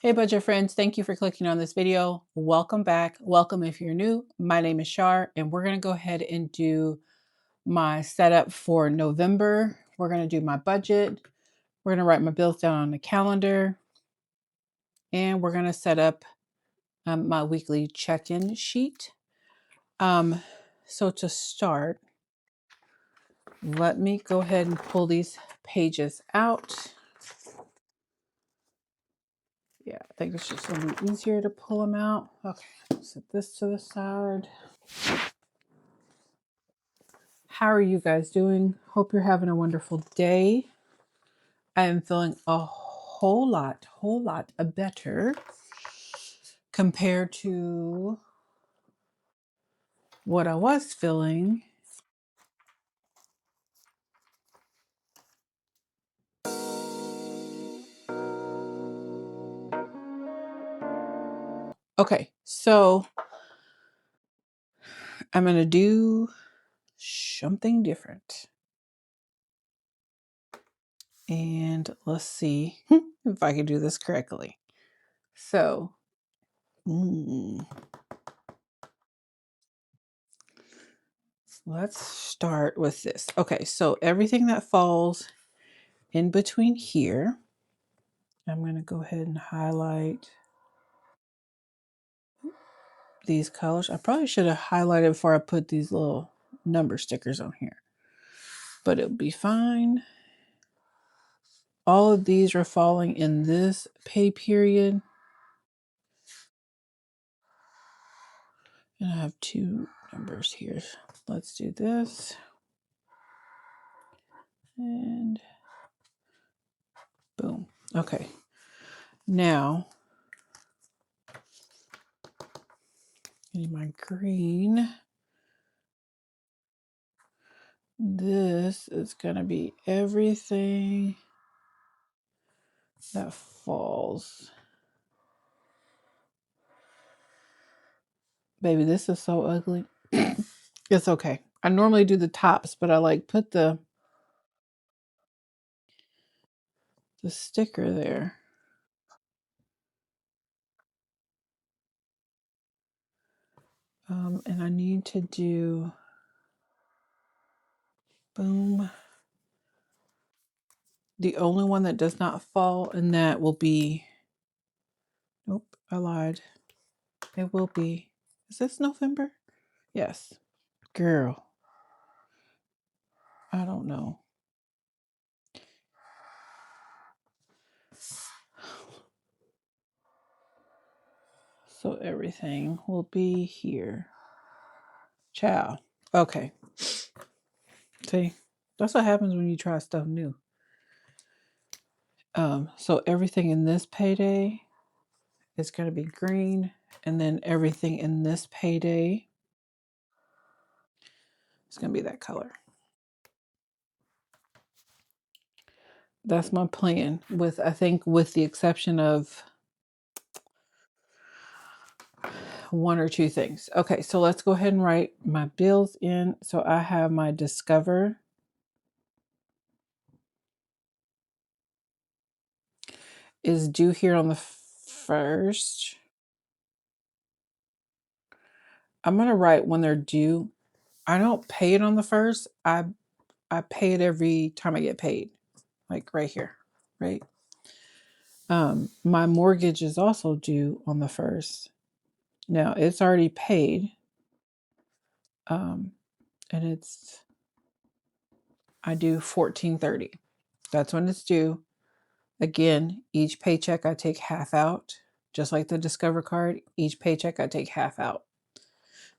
Hey budget friends, thank you for clicking on this video. Welcome back. Welcome if you're new. My name is Shar and we're going to go ahead and do my setup for November. We're going to do my budget. We're going to write my bills down on the calendar and we're going to set up my weekly check-in sheet. So to start, let me go ahead and pull these pages out. Yeah, I think it's just going to be easier to pull them out. Okay, set this to the side. How are you guys doing? Hope you're having a wonderful day. I am feeling a whole lot better compared to what I was feeling. Okay, so I'm going to do something different. And let's see if I can do this correctly. So, let's start with this. Okay, so everything that falls in between here, I'm going to go ahead and highlight these colors. I probably should have highlighted before I put these little number stickers on here, but it'll be fine. All of these are falling in this pay period. And I have two numbers here. Let's do this. And boom. Okay. Now, getting my green. This is going to be everything that falls. Baby, this is so ugly. It's okay. I normally do the tops, but I like put the sticker there. And I need to do boom. The only one that does not fall in that will be, nope, I lied. It will be, is this November? Yes. Girl, I don't know. So everything will be here. Ciao. Okay. See, that's what happens when you try stuff new. So everything in this payday is going to be green, and then everything in this payday is going to be that color. That's my plan, with I think with the exception of one or two things. Okay, so let's go ahead and write my bills in. So I have my Discover. Is due here on the 1st. I'm going to write when they're due. I don't pay it on the 1st. I pay it every time I get paid. Like right here, right? My mortgage is also due on the 1st. Now it's already paid. And I do 14/30. That's when it's due. Again, each paycheck I take half out, just like the Discover card. Each paycheck I take half out.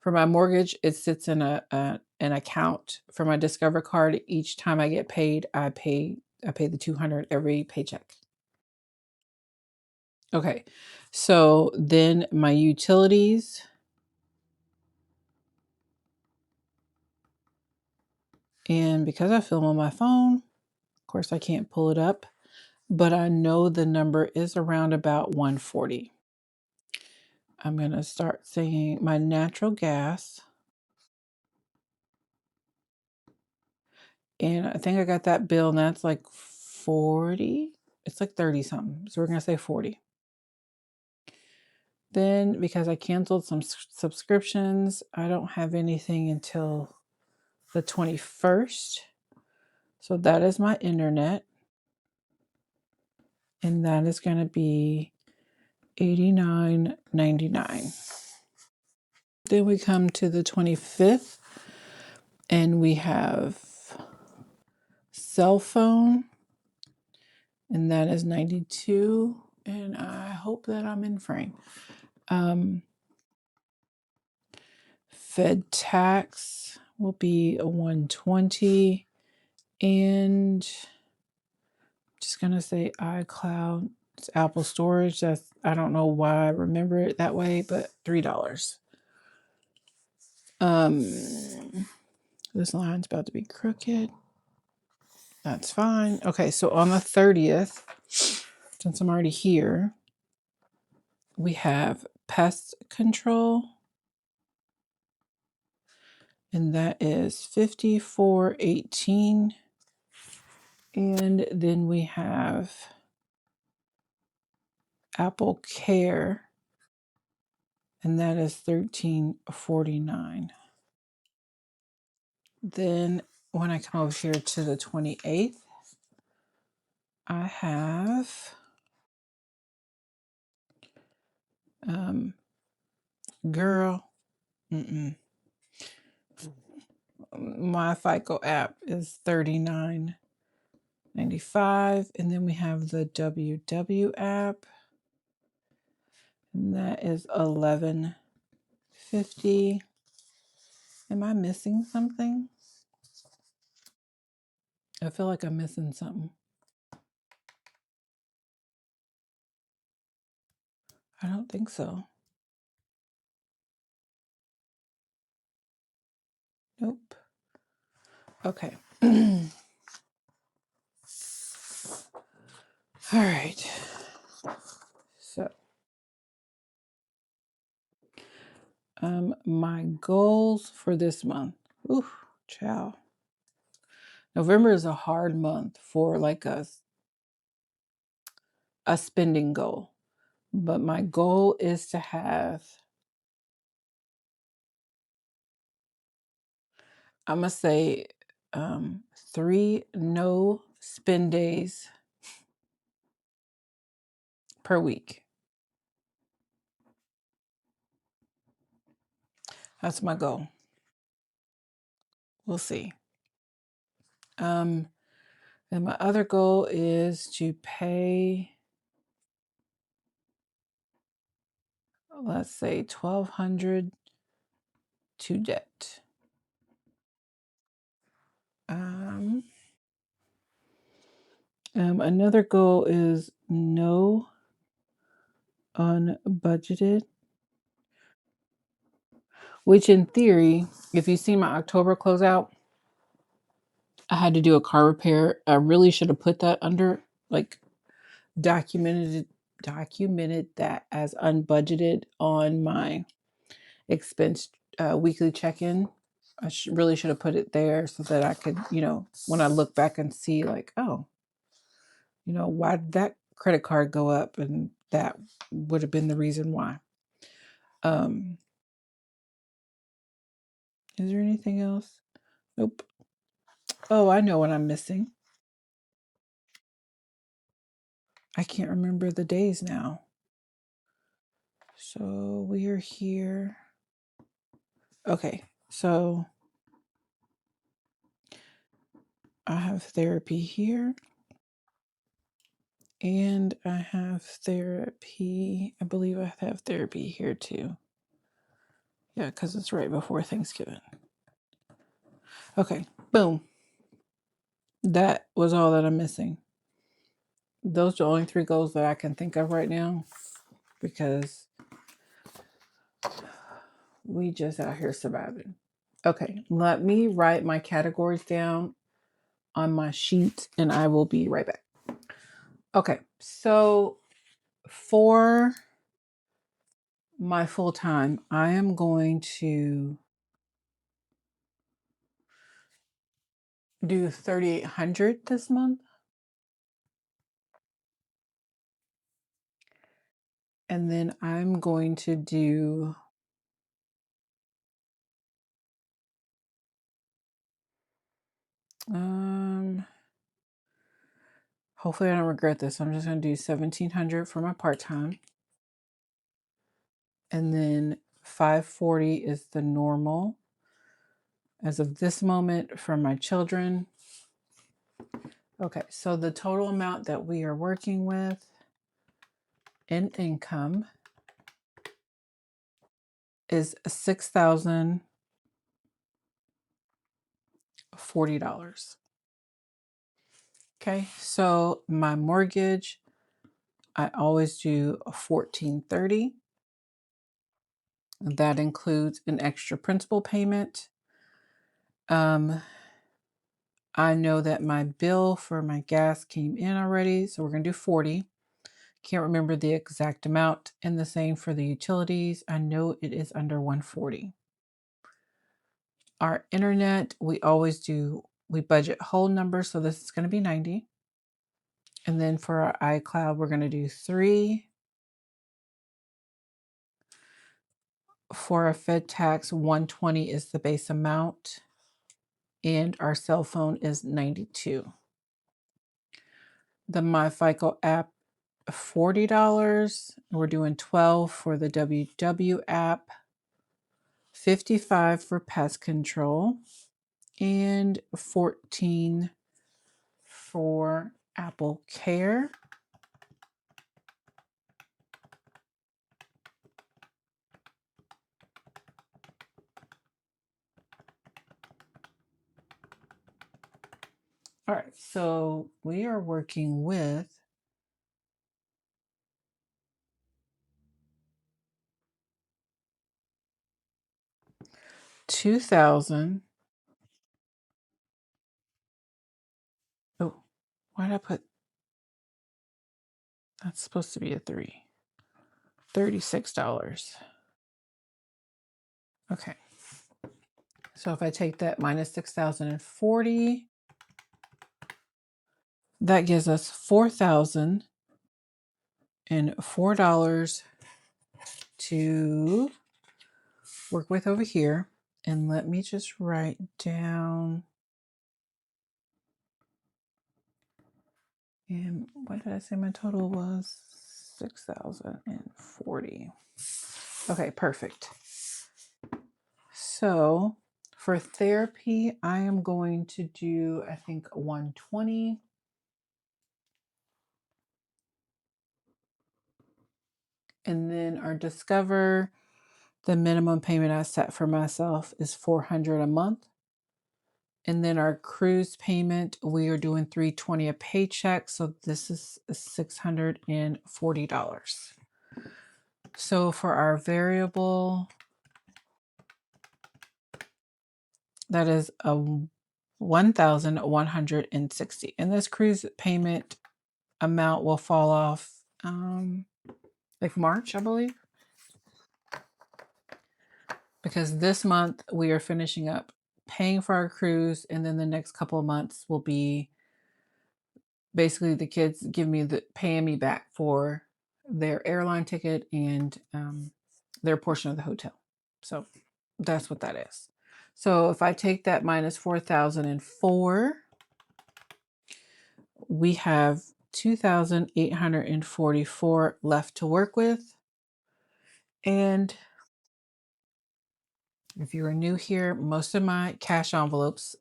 For my mortgage, it sits in an account. For my Discover card, each time I get paid, I pay the $200 every paycheck. Okay, so then my utilities. And because I film on my phone, of course I can't pull it up, but I know the number is around about 140. I'm going to start saying my natural gas. And I think I got that bill, and that's like 40. It's like 30 something. So we're going to say 40. Then, because I canceled some subscriptions, I don't have anything until the 21st. So that is my internet. And that is going to be $89.99. Then we come to the 25th and we have cell phone, and that is 92. And I hope that I'm in frame. Fed tax will be a 120, and just gonna say iCloud. It's Apple storage. That's, I don't know why I remember it that way, but $3. This line's about to be crooked. That's fine. Okay, so on the 30th, since I'm already here, we have pest control, and that is $54.18. And then we have Apple Care, and that is $13.49. Then when I come over here to the 28th, I have girl, my FICO app is $39.95, and then we have the WW app, and that is $11.50. Am I missing something? I feel like I'm missing something. I don't think so. Nope. Okay. All right. So, my goals for this month. Ooh, ciao. November is a hard month for like a spending goal, but my goal is to have, I'm gonna say, 3 no spend days per week. That's my goal. We'll see. And my other goal is to pay, let's say, $1,200 to debt. Another goal is no unbudgeted, which in theory, if you see my October closeout, I had to do a car repair. I really should have put that under, like, documented that as unbudgeted on my expense weekly check-in. I really should have put it there so that I could, when I look back and see, like, oh, why did that credit card go up? And that would have been the reason why. Is there anything else? Nope. Oh, I know what I'm missing. I can't remember the days now. So we are here. Okay, so I have therapy here. And I have therapy. I believe I have therapy here too. Yeah, because it's right before Thanksgiving. Okay, boom. That was all that I'm missing. Those are the only 3 goals that I can think of right now, because we just out here surviving. Okay, let me write my categories down on my sheet and I will be right back. Okay, so for my full time, I am going to do 3,800 this month. And then I'm going to do hopefully I don't regret this. I'm just going to do 1,700 for my part-time. And then 540 is the normal as of this moment for my children. Okay, so the total amount that we are working with in income is $6,040. Okay, so my mortgage, I always do a $1,430. That includes an extra principal payment. I know that my bill for my gas came in already, so we're going to do 40. Can't remember the exact amount. And the same for the utilities. I know it is under 140. Our internet, we always do, we budget whole numbers, so this is going to be 90. And then for our iCloud, we're going to do 3. For our Fed tax, 120 is the base amount. And our cell phone is 92. The MyFICO app, $40. We're doing 12 for the WW app, 55 for pest control, and 14 for Apple Care. All right, so we are working with $2,000. Oh, why did I put, that's supposed to be a 3. $36. Okay. So if I take that minus 6,040, that gives us $4,004 to work with over here. And let me just write down. And what did I say my total was? 6,040. Okay, perfect. So for therapy, I am going to do, I think, 120. And then our Discover, the minimum payment I set for myself is $400 a month. And then our cruise payment, we are doing $320 a paycheck. So this is $640. So for our variable, that is a 1,160. And this cruise payment amount will fall off like March, I believe. Because this month we are finishing up paying for our cruise, and then the next couple of months will be basically the kids paying me back for their airline ticket and their portion of the hotel. So that's what that is. So if I take that minus 4,004, we have 2,844 left to work with. And if you are new here, most of my cash envelopes,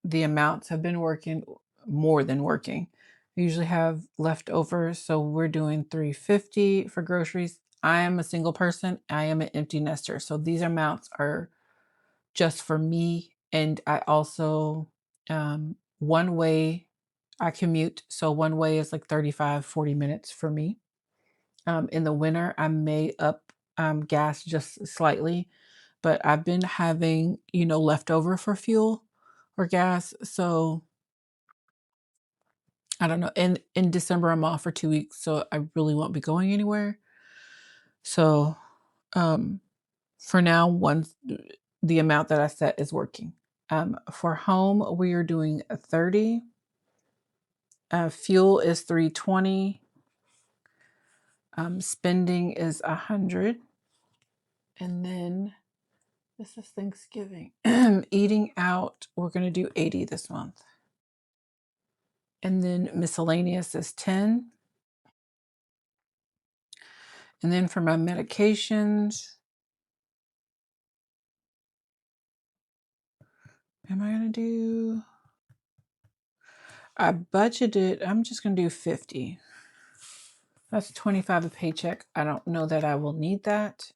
the amounts have been working, more than working. I usually have leftover, so we're doing $350 for groceries. I am a single person. I am an empty nester. So these amounts are just for me. And I also, one way I commute. So one way is like 35-40 minutes for me. In the winter, I may up gas just slightly, but I've been having, leftover for fuel or gas. So I don't know. In December, I'm off for 2 weeks, so I really won't be going anywhere. So for now, the amount that I set is working. For home, we are doing 30. Fuel is $320. Spending is 100. And then this is Thanksgiving. Eating out, we're going to do 80 this month. And then miscellaneous is 10. And then for my medications, am I going to do, I budgeted, I'm just going to do 50. That's 25 a paycheck. I don't know that I will need that.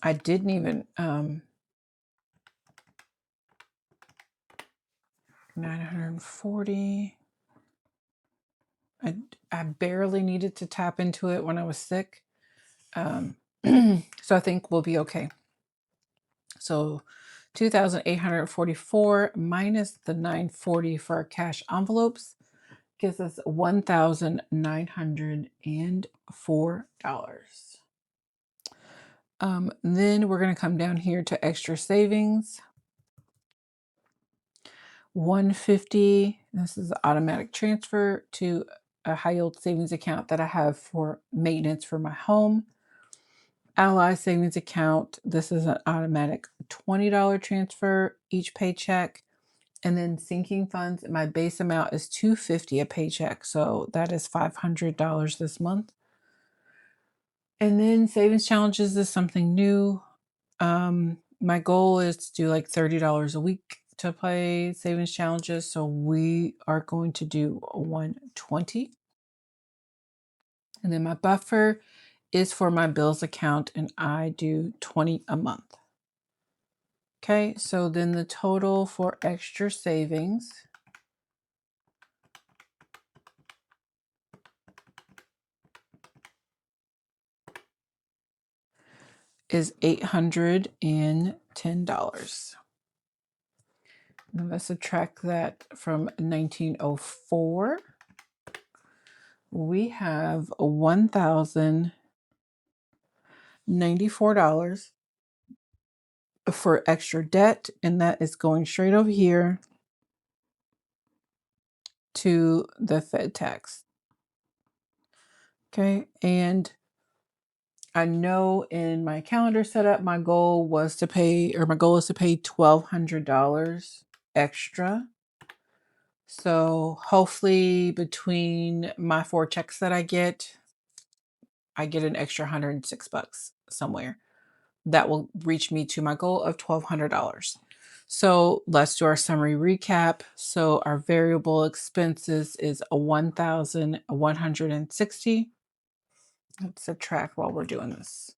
I didn't even, 940. I barely needed to tap into it when I was sick. So I think we'll be okay. So 2,844 minus the 940 for our cash envelopes gives us $1,904. Then we're going to come down here to extra savings. 150. This is an automatic transfer to a high yield savings account that I have for maintenance for my home. Ally savings account. This is an automatic $20 transfer each paycheck. And then sinking funds, my base amount is $250 a paycheck. So that is $500 this month. And then savings challenges is something new. My goal is to do like $30 a week to play savings challenges. So we are going to do 120. And then my buffer is for my bills account, and I do 20 a month. Okay, so then the total for extra savings is $810. Now let's subtract that from 1904. We have $1,094 for extra debt, and that is going straight over here to the Fed tax. Okay, and I know in my calendar setup, my goal is to pay $1,200 extra. So hopefully between my 4 checks that I get an extra $106 somewhere. That will reach me to my goal of $1,200. So let's do our summary recap. So our variable expenses is 1,160. Let's subtract while we're doing this.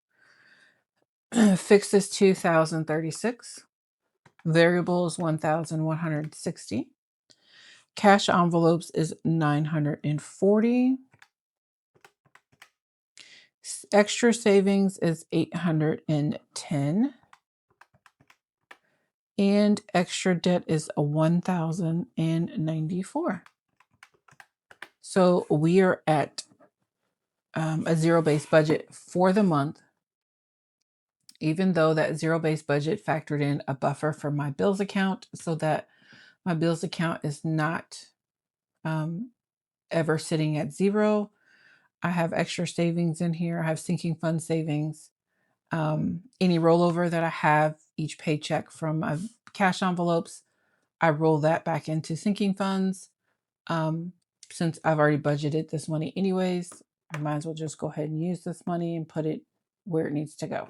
Fixed is 2,036. Variable is 1,160. Cash envelopes is 940. Extra savings is 810. And extra debt is 1,094. So we are at a zero-based budget for the month, even though that zero-based budget factored in a buffer for my bills account so that my bills account is not ever sitting at zero. I have extra savings in here. I have sinking fund savings. Any rollover that I have each paycheck from my cash envelopes, I roll that back into sinking funds. Since I've already budgeted this money anyways, I might as well just go ahead and use this money and put it where it needs to go.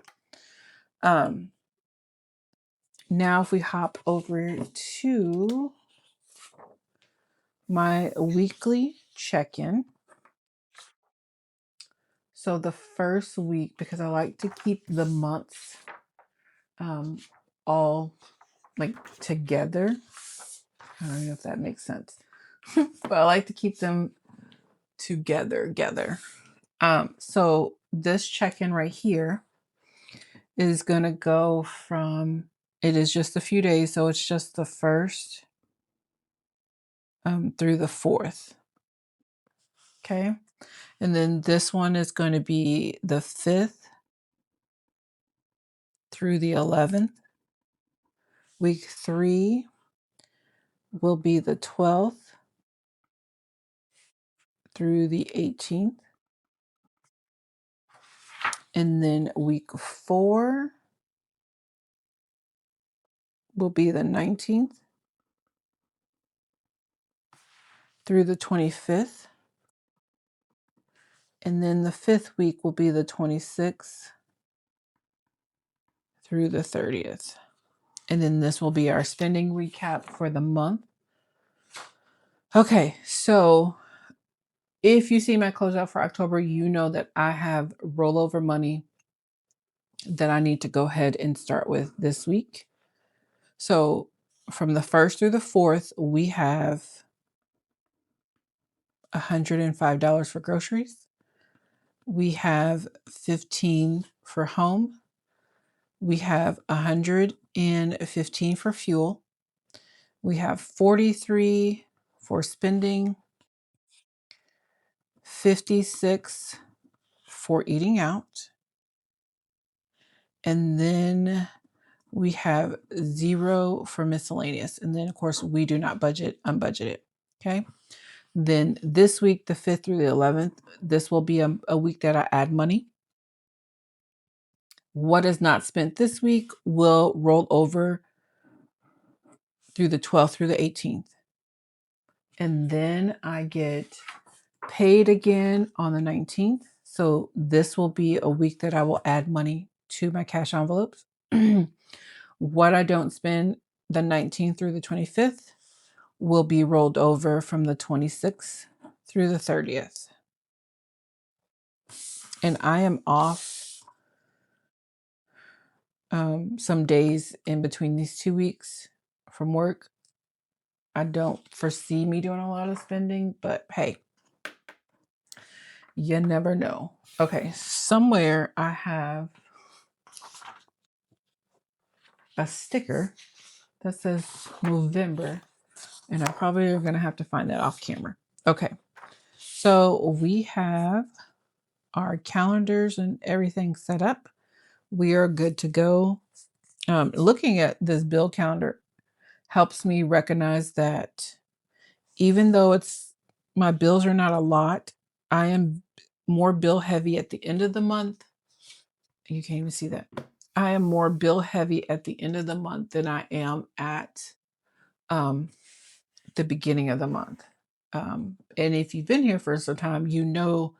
Now if we hop over to my weekly check-in. So the first week, because I like to keep the months all like together. I don't know if that makes sense. But I like to keep them together. So this check-in right here is going to go from, it is just a few days, so it's just the 1st through the 4th. Okay. And then this one is going to be the 5th through the 11th. Week 3 will be the 12th through the 18th. And then week 4 will be the 19th through the 25th. And then the 5th week will be the 26th through the 30th. And then this will be our spending recap for the month. Okay, so if you see my closeout for October, you know that I have rollover money that I need to go ahead and start with this week. So from the 1st through the 4th, we have $105 for groceries. We have $15 for home. We have $115 for fuel. We have $43 for spending, $56 for eating out. And then we have $0 for miscellaneous. And then, of course, we do not budget unbudgeted. Okay. Then this week, the 5th through the 11th, this will be a week that I add money. What is not spent this week will roll over through the 12th through the 18th. And then I get paid again on the 19th. So this will be a week that I will add money to my cash envelopes. What I don't spend the 19th through the 25th will be rolled over from the 26th through the 30th. And I am off some days in between these 2 weeks from work. I don't foresee me doing a lot of spending, but hey, you never know. Okay, somewhere I have a sticker that says November, and I probably are going to have to find that off camera. Okay, so we have our calendars and everything set up. We are good to go. Looking at this bill calendar helps me recognize that even though my bills are not a lot, I am more bill heavy at the end of the month. You can't even see that. I am more bill heavy at the end of the month than I am at the beginning of the month. And if you've been here for some time, you know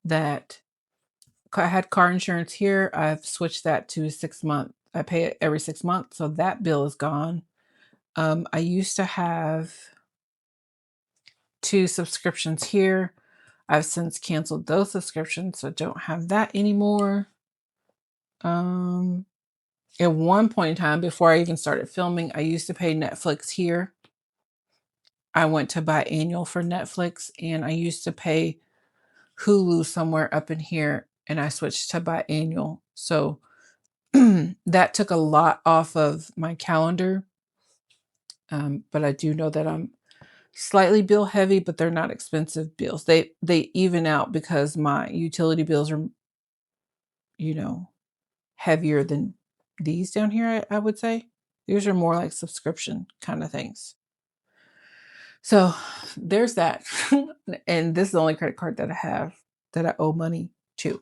that I had car insurance here. I've switched that to 6 months. I pay it every 6 months. So that bill is gone. I used to have 2 subscriptions here. I've since canceled those subscriptions, so don't have that anymore. At one point in time, before I even started filming, I used to pay Netflix here. I went to biannual for Netflix, and I used to pay Hulu somewhere up in here, and I switched to biannual. So that took a lot off of my calendar. But I do know that I'm slightly bill heavy, but they're not expensive bills. They even out because my utility bills are, heavier than these down here, I would say. These are more like subscription kind of things. So there's that. And this is the only credit card that I have that I owe money to.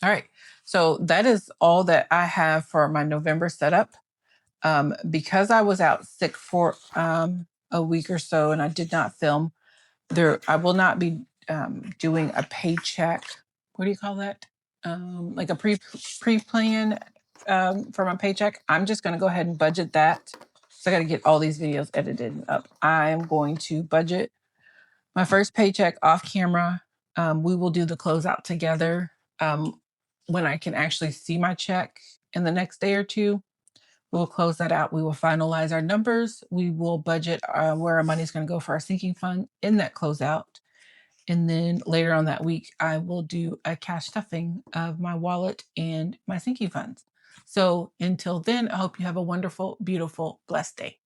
All right. So that is all that I have for my November setup. Because I was out sick for a week or so and I did not film, I will not be doing a paycheck. What do you call that? Like a pre-plan for my paycheck. I'm just going to go ahead and budget that. So I got to get all these videos edited up. I'm going to budget my first paycheck off camera. We will do the closeout together when I can actually see my check in the next day or two. We'll close that out. We will finalize our numbers. We will budget where our money is going to go for our sinking fund in that closeout. And then later on that week, I will do a cash stuffing of my wallet and my sinking funds. So until then, I hope you have a wonderful, beautiful, blessed day.